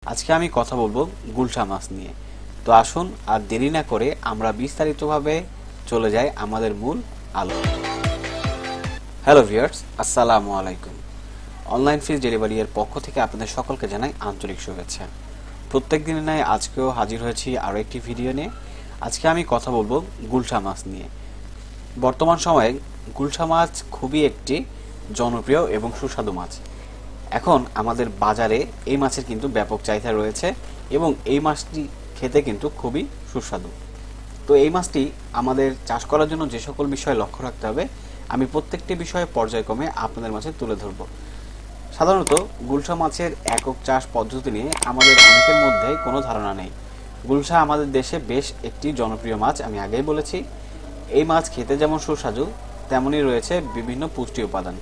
আজকে আমি কথা বলবো গুলশা মাছ নিয়ে। তো আসুন আর দেরি না করে আমরা বিস্তারিতভাবে চলে যাই আমাদের মূল আলোচনা। হ্যালো ভিউয়ার্স, আসসালামু আলাইকুম। অনলাইন ফিশ ডেলিভারি এর পক্ষ থেকে আপনাদের সকলকে জানাই আন্তরিক শুভেচ্ছা। প্রত্যেক দিনের ন্যায় আজকেও হাজির হয়েছি আরও একটি ভিডিও নিয়ে। আজকে আমি কথা বলবো গুলশা মাছ নিয়ে। বর্তমান সময়ে গুলশা মাছ খুবই একটি জনপ্রিয় এবং সুস্বাদু মাছ। এখন আমাদের বাজারে এই মাছের কিন্তু ব্যাপক চাহিদা রয়েছে এবং এই মাছটি খেতে কিন্তু খুবই সুস্বাদু। তো এই মাছটি আমাদের চাষ করার জন্য যে সকল বিষয় লক্ষ্য রাখতে হবে আমি প্রত্যেকটি বিষয়ে পর্যায়ক্রমে আপনাদের মাঝে তুলে ধরব। সাধারণত গুলশা মাছের একক চাষ পদ্ধতি নিয়ে আমাদের অনেকের মধ্যে কোনো ধারণা নেই। গুলশা আমাদের দেশে বেশ একটি জনপ্রিয় মাছ, আমি আগেই বলেছি। এই মাছ খেতে যেমন সুস্বাদু তেমনই রয়েছে বিভিন্ন পুষ্টি উপাদান।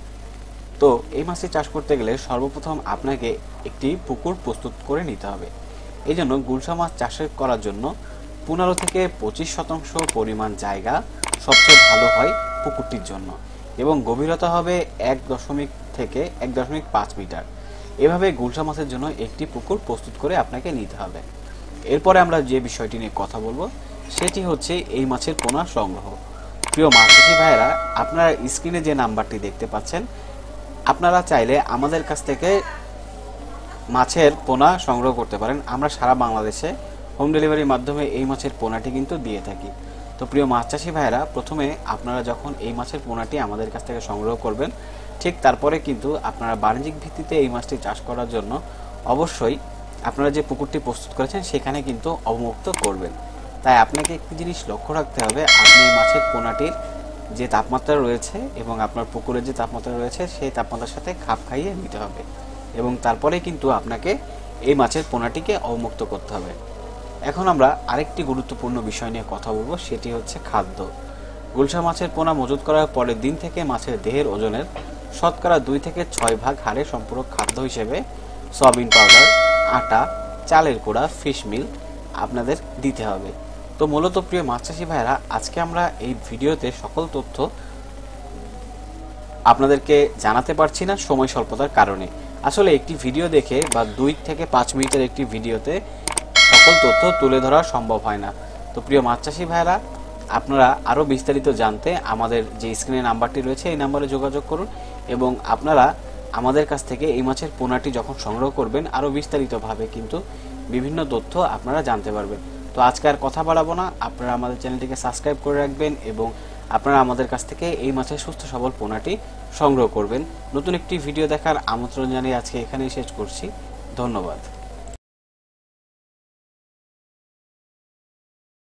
তো এই মাছটি চাষ করতে গেলে সর্বপ্রথম আপনাকে একটি পুকুর প্রস্তুত করে নিতে হবে। এই জন্য গুলশা মাছ চাষ করার জন্য 15 থেকে 25% পরিমাণ জায়গা সবচেয়ে ভালো হয় পুকুরটির জন্য এবং গভীরতা হবে 1 থেকে 1.5 মিটার। এভাবে গুলশা মাছের জন্য একটি পুকুর প্রস্তুত করে আপনাকে নিতে হবে। এরপরে আমরা যে বিষয়টি নিয়ে কথা বলবো সেটি হচ্ছে এই মাছের পোনা সংগ্রহ। প্রিয় মাছচাষী ভাইয়েরা, আপনারা স্ক্রিনে যে নাম্বারটি দেখতে পাচ্ছেন, আপনারা চাইলে আমাদের কাছ থেকে মাছের পোনা সংগ্রহ করতে পারেন। আমরা সারা বাংলাদেশে হোম ডেলিভারির মাধ্যমে এই মাছের পোনাটি কিন্তু দিয়ে থাকি। তো প্রিয় মাছ চাষি ভাইরা, প্রথমে আপনারা যখন এই মাছের পোনাটি আমাদের কাছ থেকে সংগ্রহ করবেন, ঠিক তারপরে কিন্তু আপনারা বাণিজ্যিক ভিত্তিতে এই মাছটি চাষ করার জন্য অবশ্যই আপনারা যে পুকুরটি প্রস্তুত করেছেন সেখানে কিন্তু অবমুক্ত করবেন। তাই আপনাকে একটি জিনিস লক্ষ্য রাখতে হবে, আপনি এই মাছের পোনাটির যে তাপমাত্রা রয়েছে এবং আপনার পুকুরের যে তাপমাত্রা রয়েছে সেই তাপমাত্রার সাথে খাপ খাইয়ে নিতে হবে এবং তারপরে কিন্তু আপনাকে এই মাছের পোনাটিকে অবমুক্ত করতে হবে। এখন আমরা আরেকটি গুরুত্বপূর্ণ বিষয় নিয়ে কথা বলবো, সেটি হচ্ছে খাদ্য। গুলশা মাছের পোনা মজুত করার পরের দিন থেকে মাছের দেহের ওজনের শতকরা 2 থেকে 6 ভাগ হারে সম্পূরক খাদ্য হিসেবে সয়াবিন পাউডার, আটা, চালের গুঁড়া, ফিশ মিল আপনাদের দিতে হবে। তো মূলত প্রিয় মাছ চাষি ভাইরা, আজকে আমরা এই ভিডিওতে সকল তথ্য আপনাদেরকে জানাতে পারছি না সময় স্বল্পতার কারণে। আসলে একটি ভিডিও দেখে বা 2 থেকে 5 মিনিটের একটি ভিডিওতে সকল তথ্য তুলে ধরা সম্ভব হয় না। তো প্রিয় মাছ চাষি ভাইরা, আপনারা আরও বিস্তারিত জানতে আমাদের যে স্ক্রিনে নাম্বারটি রয়েছে এই নাম্বারে যোগাযোগ করুন এবং আপনারা আমাদের কাছ থেকে এই মাছের পোনাটি যখন সংগ্রহ করবেন আরও বিস্তারিতভাবে কিন্তু বিভিন্ন তথ্য আপনারা জানতে পারবেন। তো আজকে আর কথা বাড়াবো না, আপনারা আমাদের চ্যানেলটিকে সাবস্ক্রাইব করে রাখবেন এবং আপনারা আমাদের কাছ থেকে এই মাছের সুস্থ সবল পোনাটি সংগ্রহ করবেন। নতুন একটি ভিডিও দেখার আমন্ত্রণ জানিয়ে আজকে এখানেই শেষ করছি। ধন্যবাদ।